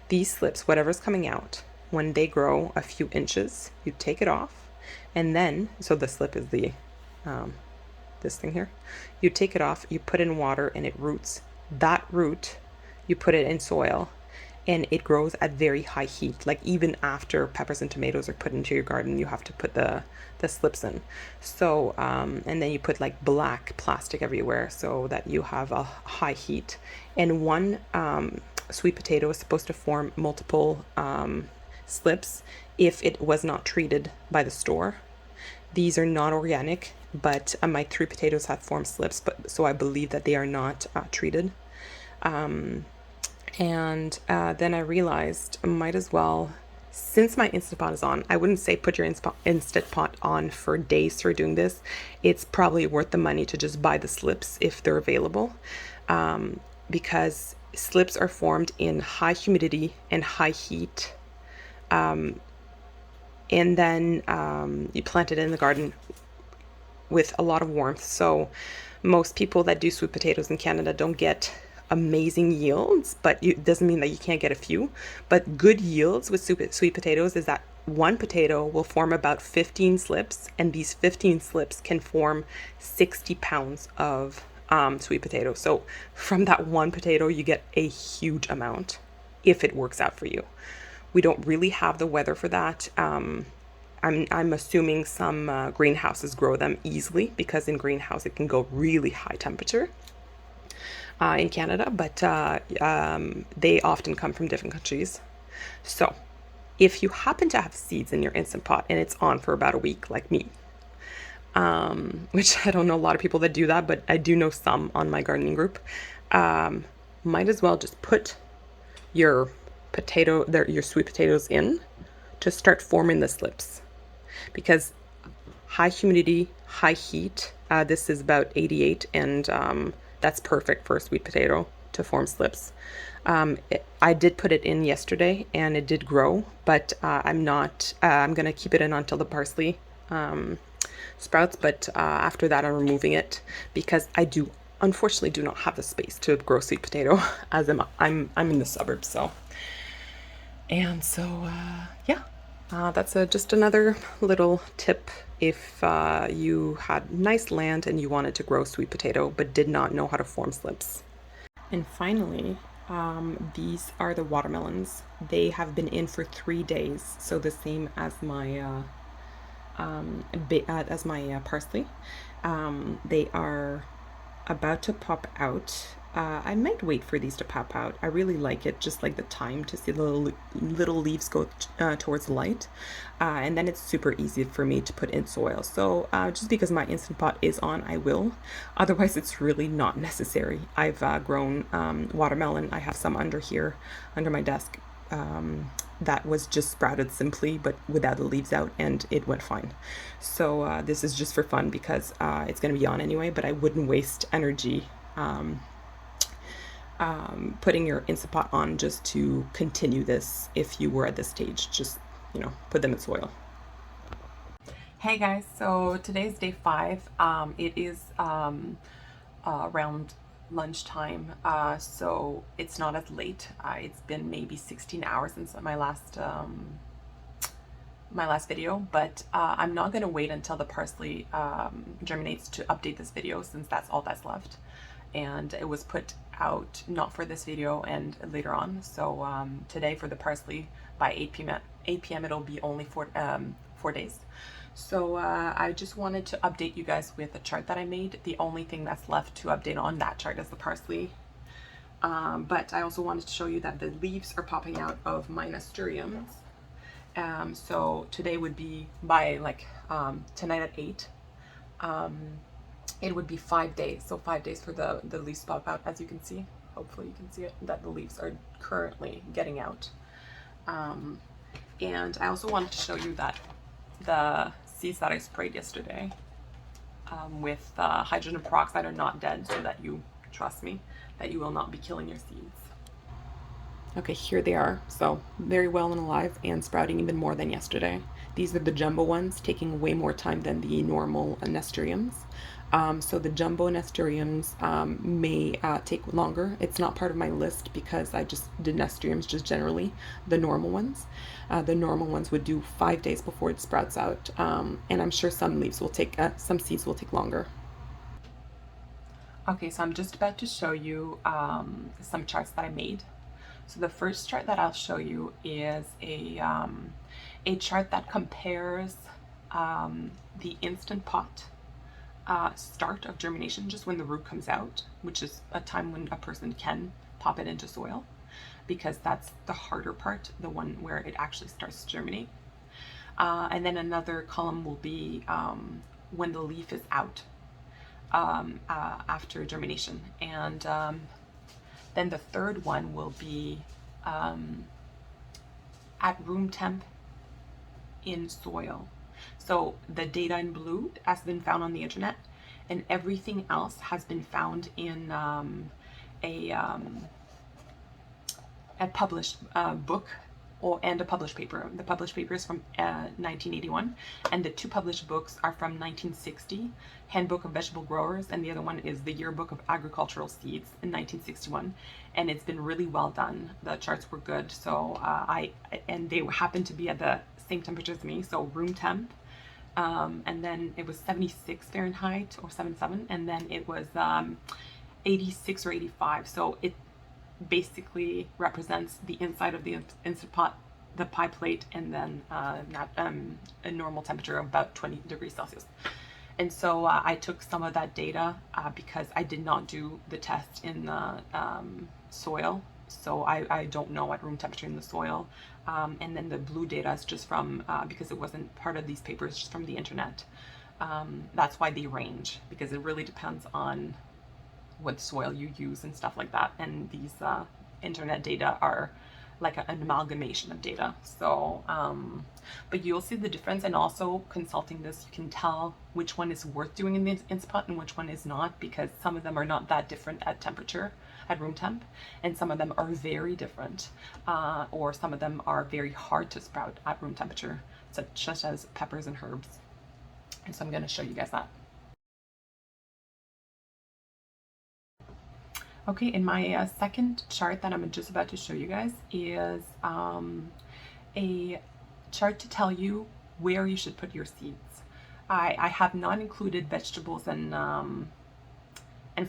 These slips, whatever's coming out, when they grow a few inches, you take it off, and then, so the slip is the, this thing here. You take it off, you put it in water, and it roots. That root, you put it in soil, and it grows at very high heat. Like even after peppers and tomatoes are put into your garden, you have to put the slips in. So, and then you put like black plastic everywhere so that you have a high heat. And one sweet potato is supposed to form multiple slips if it was not treated by the store. These are not organic, but my 3 potatoes have formed slips, but so I believe that they are not treated. And then I realized I might as well, since my Instant Pot is on, I wouldn't say put your Instant Pot on for days for doing this. It's probably worth the money to just buy the slips if they're available, because slips are formed in high humidity and high heat. And then you plant it in the garden with a lot of warmth. So most people that do sweet potatoes in Canada don't get amazing yields, but it doesn't mean that you can't get a few. But good yields with sweet potatoes is that one potato will form about 15 slips, and these 15 slips can form 60 pounds of sweet potato. So from that one potato, you get a huge amount if it works out for you. We don't really have the weather for that. I'm assuming some greenhouses grow them easily because in greenhouse it can go really high temperature in Canada, but they often come from different countries. So if you happen to have seeds in your Instant Pot and it's on for about a week, like me, which I don't know a lot of people that do that, but I do know some on my gardening group, might as well just put your your sweet potatoes in to start forming the slips, because high humidity, high heat, this is about 88, and that's perfect for a sweet potato to form slips. I did put it in yesterday and it did grow, but I'm gonna keep it in until the parsley sprouts, but after that I'm removing it because I unfortunately do not have the space to grow sweet potato as I'm in the suburbs. So yeah, that's just another little tip if you had nice land and you wanted to grow sweet potato but did not know how to form slips. And finally, these are the watermelons. They have been in for 3 days, so the same as my parsley. They are about to pop out. I might wait for these to pop out. I really like it, just like the time to see the little leaves go towards the light. And then it's super easy for me to put in soil. So just because my Instant Pot is on, I will. Otherwise, it's really not necessary. I've grown watermelon. I have some under here, under my desk. That was just sprouted simply, but without the leaves out, and it went fine. So this is just for fun because it's going to be on anyway, but I wouldn't waste energy putting your Instant Pot on just to continue this. If you were at this stage, just, put them in soil. Hey guys, so today's day 5. It is around lunchtime, so it's not as late. It's been maybe 16 hours since my last video, but I'm not going to wait until the parsley germinates to update this video, since that's all that's left, and it was put out not for this video and later on. So today for the parsley by 8 p.m. it'll be only 4 days. So I just wanted to update you guys with a chart that I made. The only thing that's left to update on that chart is the parsley. But I also wanted to show you that the leaves are popping out of my Nosterians. So today would be by like tonight at 8. It would be 5 days. So 5 days for the leaves to pop out, as you can see. Hopefully you can see it, that the leaves are currently getting out. And I also wanted to show you that the seeds that I sprayed yesterday with hydrogen peroxide are not dead, so that you trust me that you will not be killing your seeds. Okay, here they are. So very well and alive and sprouting even more than yesterday. These are the jumbo ones, taking way more time than the normal Nosteriums. So the jumbo Nosteriums may take longer. It's not part of my list because I just did Nosteriums just generally, the normal ones. The normal ones would do 5 days before it sprouts out. And I'm sure some leaves will take, some seeds will take longer. Okay, so I'm just about to show you some charts that I made. So the first chart that I'll show you is a chart that compares the Instant Pot start of germination, just when the root comes out, which is a time when a person can pop it into soil, because that's the harder part, the one where it actually starts to germinate. And then another column will be when the leaf is out after germination. And then the third one will be at room temp in soil. So the data in blue has been found on the internet, and everything else has been found in a published book and a published paper. The published paper is from 1981, and the two published books are from 1960, Handbook of Vegetable Growers, and the other one is the Yearbook of Agricultural Seeds in 1961. And it's been really well done. The charts were good, so and they happened to be at the same temperature as me, so room temp. And then it was 76 Fahrenheit or 77, and then it was 86 or 85. So it basically represents the inside of the Instant Pot, the pie plate, and then a normal temperature of about 20 degrees Celsius. And so I took some of that data because I did not do the test in the soil, so I don't know at room temperature in the soil. And then the blue data is just from, because it wasn't part of these papers, just from the internet. That's why they range, because it really depends on what soil you use and stuff like that. And these internet data are like an amalgamation of data. So, but you'll see the difference. And also consulting this, you can tell which one is worth doing in the Instant Pot and which one is not, because some of them are not that different at temperature, at room temp, and some of them are very different, or some of them are very hard to sprout at room temperature, such as peppers and herbs. And so I'm going to show you guys that. Okay, in my second chart that I'm just about to show you guys is a chart to tell you where you should put your seeds. I have not included vegetables and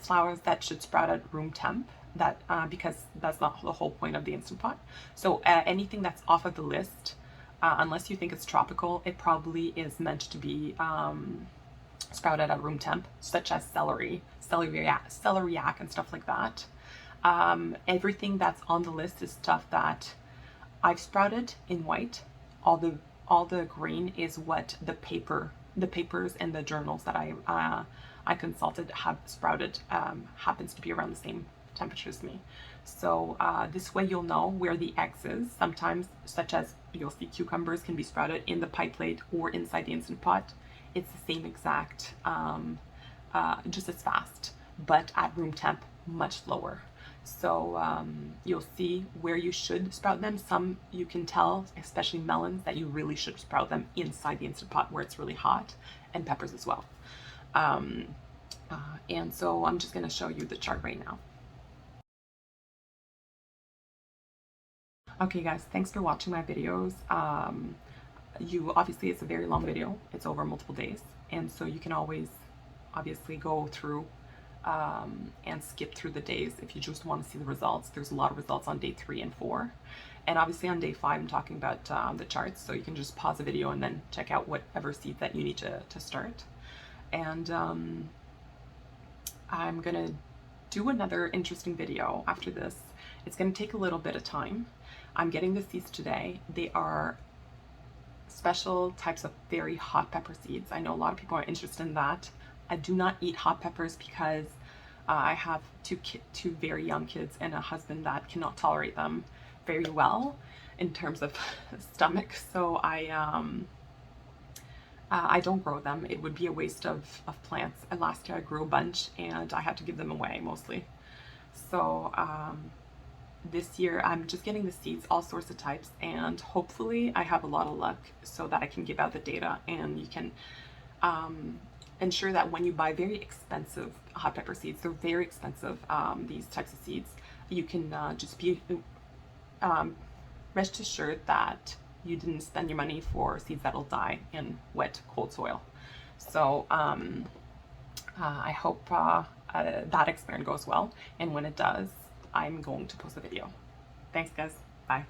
flowers that should sprout at room temp, that because that's not the whole point of the Instant Pot. So anything that's off of the list, unless you think it's tropical, it probably is meant to be sprouted at room temp, such as celeriac and stuff like that. Everything that's on the list is stuff that I've sprouted in white. All the green is what the papers and the journals that I consulted have sprouted, happens to be around the same temperature as me. So this way you'll know where the X is. Sometimes, such as you'll see cucumbers can be sprouted in the pie plate or inside the Instant Pot. It's the same exact, just as fast, but at room temp, much slower. So you'll see where you should sprout them. Some you can tell, especially melons, that you really should sprout them inside the Instant Pot where it's really hot, and peppers as well. And so I'm just going to show you the chart right now. Okay guys, thanks for watching my videos. Obviously it's a very long video. It's over multiple days. And so you can always obviously go through and skip through the days if you just want to see the results. There's a lot of results on day 3 and 4. And obviously on day 5 I'm talking about the charts, so you can just pause the video and then check out whatever seed that you need to start. And I'm gonna do another interesting video after this. It's gonna take a little bit of time. I'm getting the seeds today. They are special types of very hot pepper seeds. I know a lot of people are interested in that. I do not eat hot peppers because I have two very young kids and a husband that cannot tolerate them very well in terms of stomach. So I don't grow them. It would be a waste of plants. And last year I grew a bunch and I had to give them away mostly. So this year I'm just getting the seeds, all sorts of types, and hopefully I have a lot of luck so that I can give out the data and you can ensure that when you buy very expensive hot pepper seeds, they're very expensive, these types of seeds, you can just be rest assured that you didn't spend your money for seeds that'll die in wet, cold soil. So I hope that experiment goes well, and when it does, I'm going to post a video. Thanks guys, bye.